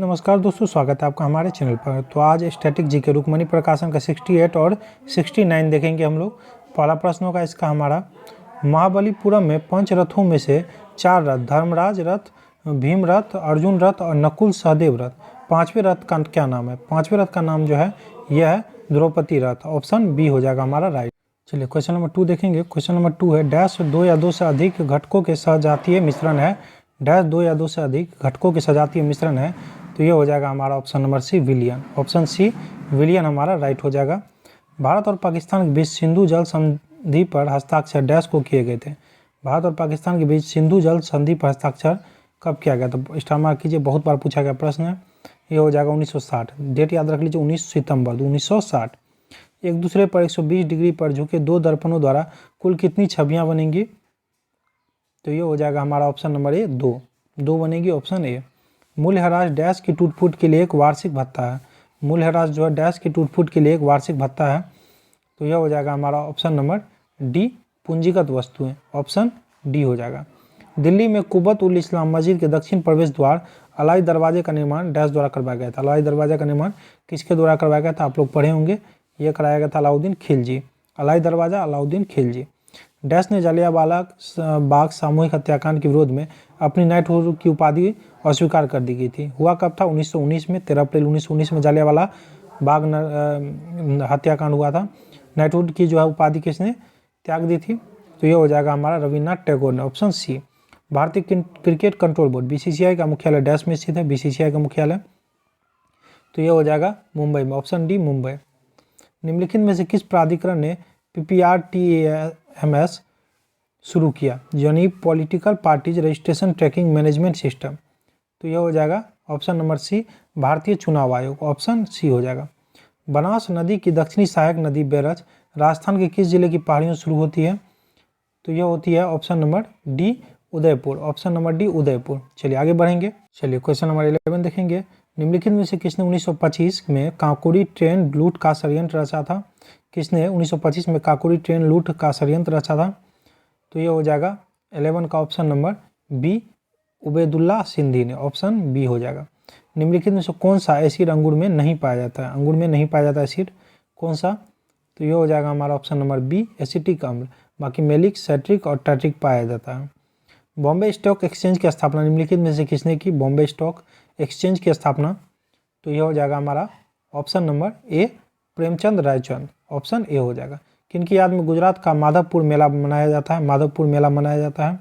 नमस्कार दोस्तों, स्वागत है आपका हमारे चैनल पर। तो आज स्टैटिक जीके रुक्मणी प्रकाशन का 68 और 69 देखेंगे हम लोग। पहला प्रश्न होगा इसका हमारा, महाबलीपुरम में 5 रथों में से 4 रथ धर्मराज रथ, भीम रथ, अर्जुन रथ और नकुल सहदेव रथ, 5वें रथ का क्या नाम है? 5वें रथ का नाम जो है यह है द्रौपदी रथ। ऑप्शन बी हो जाएगा हमारा राइट। चलिए क्वेश्चन नंबर 2 देखेंगे। क्वेश्चन नंबर 2 है, डैश 2 या 2 से अधिक घटकों के सजातीय मिश्रण है। डैश 2 या 2 से अधिक घटकों के सजातीय मिश्रण है, तो ये हो जाएगा हमारा ऑप्शन नंबर सी विलियन। ऑप्शन सी विलियन हमारा राइट हो जाएगा। भारत और पाकिस्तान के बीच सिंधु जल संधि पर हस्ताक्षर डैश को किए गए थे। भारत और पाकिस्तान के बीच सिंधु जल संधि पर हस्ताक्षर कब किया गया? तो स्टार मार्क कीजिए, बहुत बार पूछा गया प्रश्न है। ये हो जाएगा 1960। डेट याद रख लीजिए, 19 सितंबर 1960। एक दूसरे पर 120 डिग्री पर झुके 2 दर्पणों द्वारा कुल कितनी छवियां बनेंगी? तो ये हो जाएगा हमारा ऑप्शन नंबर ए 2 बनेगी, ऑप्शन ए। मूल्यह्रास डैश की टूट फूट के लिए एक वार्षिक भत्ता है। मूल्यह्रास जो है डैश की टूट फूट के लिए एक वार्षिक भत्ता है, तो यह हो जाएगा हमारा ऑप्शन नंबर डी पूंजीगत वस्तुएं। ऑप्शन डी हो जाएगा। दिल्ली में कुब्बत उल इस्लाम मस्जिद के दक्षिण प्रवेश द्वार अलाई दरवाजे का निर्माण डैश द्वारा करवाया गया था। अलाई दरवाजे का निर्माण किसके द्वारा करवाया गया था? आप लोग पढ़े होंगे, ये कराया गया था अलाउद्दीन खिलजी। अलाई दरवाजा अलाउद्दीन खिलजी। डैश ने जलियांवाला बाग सामूहिक हत्याकांड के विरोध में अपनी नाइटहुड की उपाधि अस्वीकार कर दी गई थी। हुआ कब था? 1919 में। 13 अप्रैल 1919 में जलियांवाला बाग हत्याकांड हुआ था। नाइटहुड की जो है उपाधि किसने त्याग दी थी? तो ये हो जाएगा हमारा रविन्द्रनाथ टैगोर ने। Option C. भारतीय क्रिकेट कंट्रोल बोर्ड बीसीसीआई का मुख्यालय डैश में स्थित है। बीसीसीआई का मुख्यालय, तो ये हो जाएगा मुंबई में। Option D Mumbai. निम्नलिखित में से किस प्राधिकरण ने PPRTAMS शुरू किया? यानी political parties registration tracking management system. तो यह हो जाएगा ऑप्शन नंबर सी भारतीय चुनाव आयोग। ऑप्शन सी हो जाएगा। बनास नदी की दक्षिणी सहायक नदी बैरज राजस्थान के किस जिले की पहाड़ियों शुरू होती है? तो यह होती है option number D Udaipur. Option number D Udaipur. चलिए आगे बढ़ेंगे। चलिए क्वेश्चन नंबर 11 देखेंगे। निम्नलिखित में से किसने 1925 में काकोरी ट्रेन लूट का षड्यंत्र रचा था? किसने 1925 में काकोरी ट्रेन लूट का षड्यंत्र रचा था? तो ये हो जाएगा 11 का option number B Ubaidullah Sindhi ने। ऑप्शन बी हो जाएगा। निम्नलिखित में से कौन सा एसिड अंगूर में नहीं पाया जाता है? अंगूर में नहीं पाया जाता एसिड कौन सा? तो ये हो जाएगा हमारा ऑप्शन नंबर बी एसिटिक अम्ल। बाकी मेलिक, सेट्रिक और टाइट्रिक पाया जाता है। बॉम्बे स्टॉक एक्सचेंज की स्थापना निम्नलिखित में से किसने की? बॉम्बे स्टॉक एक्सचेंज की स्थापना, तो यह हो जाएगा हमारा option number A Premchand Raichand. Option A हो जाएगा। किनकी याद में गुजरात का माधवपुर मेला मनाया जाता है? माधवपुर मेला मनाया जाता है,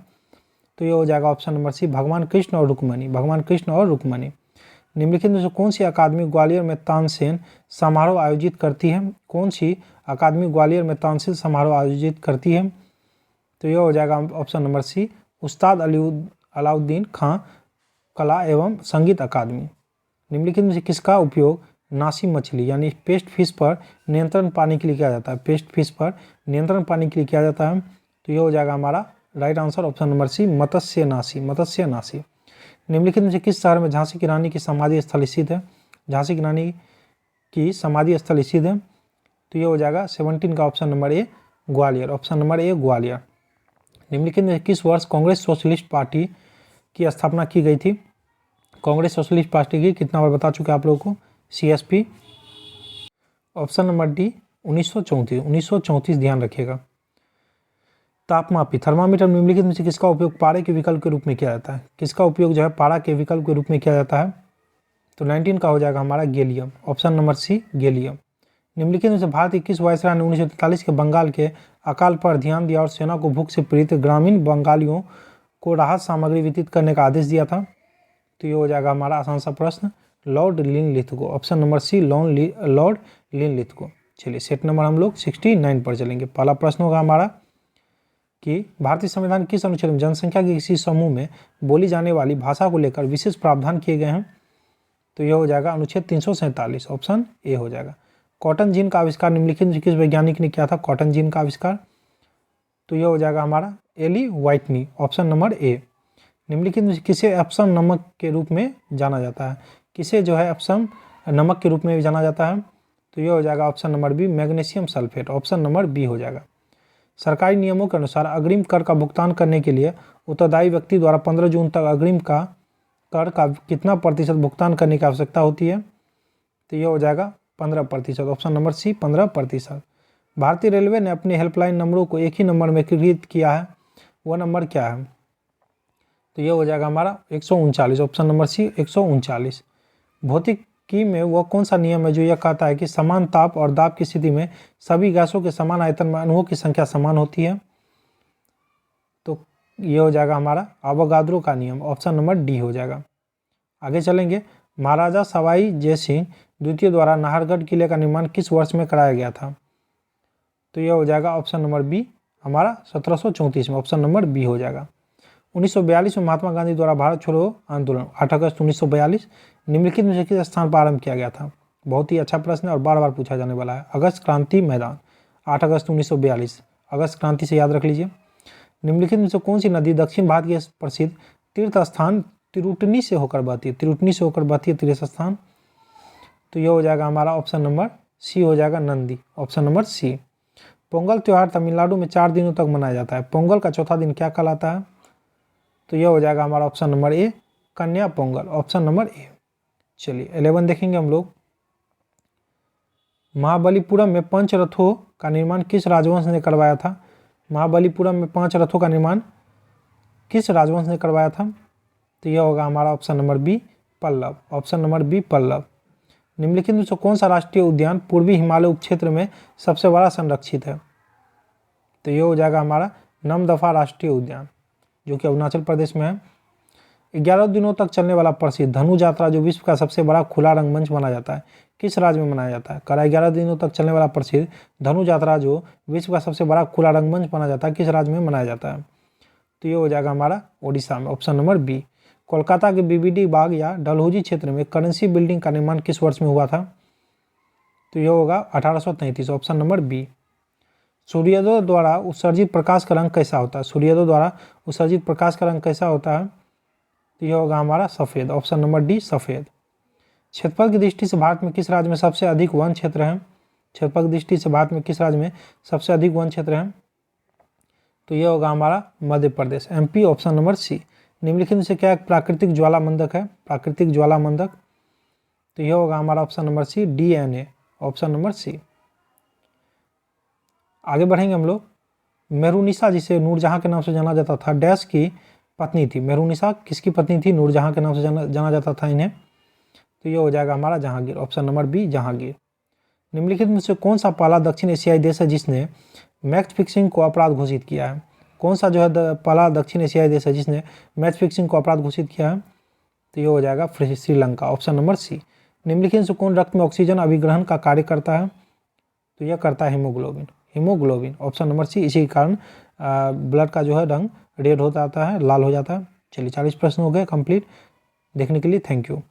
तो ये हो जाएगा ऑप्शन नंबर सी भगवान कृष्ण और रुक्मणी। भगवान कृष्ण और रुक्मणी। निम्नलिखित में से कौन सी अकादमी ग्वालियर में तानसेन समारोह आयोजित करती है? कौन सी अकादमी ग्वालियर में तानसेन समारोह आयोजित करती है? तो यह हो जाएगा ऑप्शन नंबर सी उस्ताद अलाउद्दीन खां कला एवं संगीत अकादमी। निम्नलिखित में से किसका उपयोग नासी मछली यानी पेस्ट फिश पर नियंत्रण पाने के लिए किया जाता है? पेस्ट फिश पर नियंत्रण पाने के लिए किया जाता है, तो यह हो जाएगा हमारा right answer option number C मत्स्य नासी। मत्स्य नासी। निम्नलिखित में से किस शहर में झांसी की रानी की समाधि स्थल स्थित है? झांसी की रानी की समाधि स्थल स्थित है, तो यह हो जाएगा 17 का ऑप्शन नंबर ए ग्वालियर। ऑप्शन नंबर ए ग्वालियर। निम्नलिखित में किस वर्ष कांग्रेस सोशलिस्ट पार्टी की स्थापना की गई थी? कांग्रेस सोशलिस्ट पार्टी की कितना बार बता चुके आप लोगों को? CSP। Option number D 1934। 1934 ध्यान रखिएगा। तापमापी थर्मामीटर निम्नलिखित में से किसका उपयोग पारे के विकल्प के रूप में किया जाता है? किसका उपयोग जो है पारा के विकल्प के रूप में किया जाता है? तो 19 का हो जाएगा हमारा gallium. Option number C gallium. निम्नलिखित में से भारत के किस वायसराय ने 1943 के बंगाल के अकाल पर ध्यान दिया और सेना को भूख से पीड़ित ग्रामीण बंगालियों को राहत सामग्री वितरित करने का आदेश दिया था? तो ये हो जाएगा हमारा आसान सा प्रश्न Lord Linlithgow. Option number C Lord Linlithgow. चलिए सेट नंबर हम लोग 69 पर चलेंगे। पहला प्रश्न होगा हमारा कि भारतीय संविधान किस अनुच्छेद में जनसंख्या के किसी समूह में बोली जाने वाली भाषा को लेकर विशेष प्रावधान किए गए हैं? तो यह हो जाएगा अनुच्छेद 347। ऑप्शन ए हो जाएगा। कॉटन जीन का आविष्कार निम्नलिखित में किस वैज्ञानिक ने किया था? कॉटन जीन का आविष्कार, तो यह हो जाएगा हमारा Eli Whitney. Option number A. निम्नलिखित में किसे एप्सम नमक के रूप में जाना जाता है? किसे जो है एप्सम नमक के रूप में भी जाना जाता है? तो यह हो जाएगा option number B magnesium sulphate. Option number B हो जाएगा। सरकारी नियमों के अनुसार अग्रिम कर का भुगतान करने के लिए उत्तरदायी व्यक्ति द्वारा 15 जून तक अग्रिम का कर का कितना प्रतिशत भुगतान करने की आवश्यकता होती है? तो यह हो जाएगा 15%। Option number C 15%। भारतीय रेलवे ने अपने हेल्पलाइन नंबरों को एक ही नंबर में एकीकृत किया है, वह नंबर क्या है? तो यह हो जाएगा हमारा 139। Option number C 139। भौतिकी में वह कौन सा नियम है जो यह कहता है कि समान ताप और दाब की स्थिति में सभी गैसों के समान आयतन में अणुओं की संख्या समान होती है? तो यह हो जाएगा हमारा अवोगाद्रो का नियम। ऑप्शन नंबर डी हो जाएगा। आगे चलेंगे। महाराजा सवाई जयसिंह द्वितीय द्वारा नाहरगढ़ किले का निर्माण किस वर्ष में कराया गया था? तो यह हो जाएगा ऑप्शन नंबर बी हमारा 1734 में। ऑप्शन नंबर बी हो जाएगा। 1942 में महात्मा गांधी द्वारा भारत छोड़ो आंदोलन 8 अगस्त 1942 निम्नलिखित में से किस स्थान पर आरंभ किया गया था? बहुत ही अच्छा प्रश्न है और बार बार पूछा जाने वाला है। अगस्त क्रांति मैदान, 8 अगस्त 1942। अगस्त क्रांति से याद रख लीजिए। निम्नलिखित में से कौन सी नदी दक्षिण भारत के प्रसिद्ध तीर्थ स्थान तिरुटनी से होकर बहती है? तिरुटनी से होकर बहती है तीर्थ स्थान। तो यह हो जाएगा हमारा ऑप्शन नंबर सी हो जाएगा Nandi. Option number C. Pongal त्यौहार तमिलनाडु में 4 दिनों तक मनाया जाता है। पोंगल का चौथा दिन क्या कहलाता है? तो यह हो जाएगा हमारा ऑप्शन नंबर ए कन्या पोंगल। ऑप्शन नंबर ए। चलिए 11 देखेंगे हम लोग। महाबलीपुरम में 5 रथों का निर्माण किस राजवंश ने करवाया था? महाबलीपुरम में 5 रथों का निर्माण किस राजवंश ने करवाया था? तो यह होगा हमारा option number B Pallava. Option number B Pallava. निम्नलिखित में से कौन सा राष्ट्रीय उद्यान पूर्वी हिमालय उपक्षेत्र में सबसे बड़ा संरक्षित है? तो यह हो जाएगा हमारा नमदफा राष्ट्रीय उद्यान, जो कि अरुणाचल प्रदेश में है। 11 दिनों तक चलने वाला प्रसिद्ध धनु यात्रा जो विश्व का सबसे बड़ा खुला रंगमंच माना जाता है, किस राज्य में मनाया जाता है? करा 11 दिनों तक चलने वाला प्रसिद्ध धनु यात्रा जो विश्व का सबसे बड़ा खुला रंगमंच माना जाता है, किस राज्य में मनाया जाता है? तो ये हो जाएगा हमारा ओडिशा में। Option number B. कोलकाता के बीबीडी बाग या डलहौजी क्षेत्र में करेंसी बिल्डिंग का निर्माण किस वर्ष में हुआ था? तो यह होगा 1833। Option number B. सूर्योदय द्वारा उत्सर्जित प्रकाश का रंग कैसा होता है? सूर्योदय द्वारा उत्सर्जित प्रकाश का रंग कैसा होता है? तो यह होगा हमारा सफ़ेद। ऑप्शन नंबर डी सफ़ेद। क्षेत्रफल की दृष्टि से भारत में किस राज्य में सबसे अधिक वन क्षेत्र है? क्षेत्रफल की दृष्टि से भारत में किस राज्य में सबसे अधिक वन क्षेत्र है? तो यह होगा हमारा Madhya Pradesh, MP. Option number C. निम्नलिखित में से क्या एक प्राकृतिक ज्वालामंदक है? प्राकृतिक ज्वालामंदक। तो यह होगा हमारा option number C DNA। Option number C. आगे बढ़ेंगे हम लोग। मेहरुनिसा जिसे नूरजहां के नाम से जाना जाता था डैश की पत्नी थी? मेहरुनिसा किसकी पत्नी थी? नूरजहां के नाम से जाना जाता था इन्हें। तो यह हो जाएगा हमारा Jahangir. Option number B Jahangir. निम्नलिखित में से कौन सा पहला दक्षिण एशियाई देश है जिसने मैच फिक्सिंग को अपराध घोषित किया है? कौन सा जो है पहला दक्षिण एशियाई देश है जिसने मैच फिक्सिंग को अपराध घोषित किया है? तो ये हो जाएगा श्रीलंका। Option number C. निम्नलिखित से कौन रक्त में ऑक्सीजन अभिग्रहण का कार्य करता है? तो यह करता है haemoglobin. Haemoglobin. Option number C. इसी के कारण ब्लड का जो है रंग रेड हो जाता है, लाल हो जाता है। चलिए 40 प्रश्न हो गए कंप्लीट। देखने के लिए थैंक यू।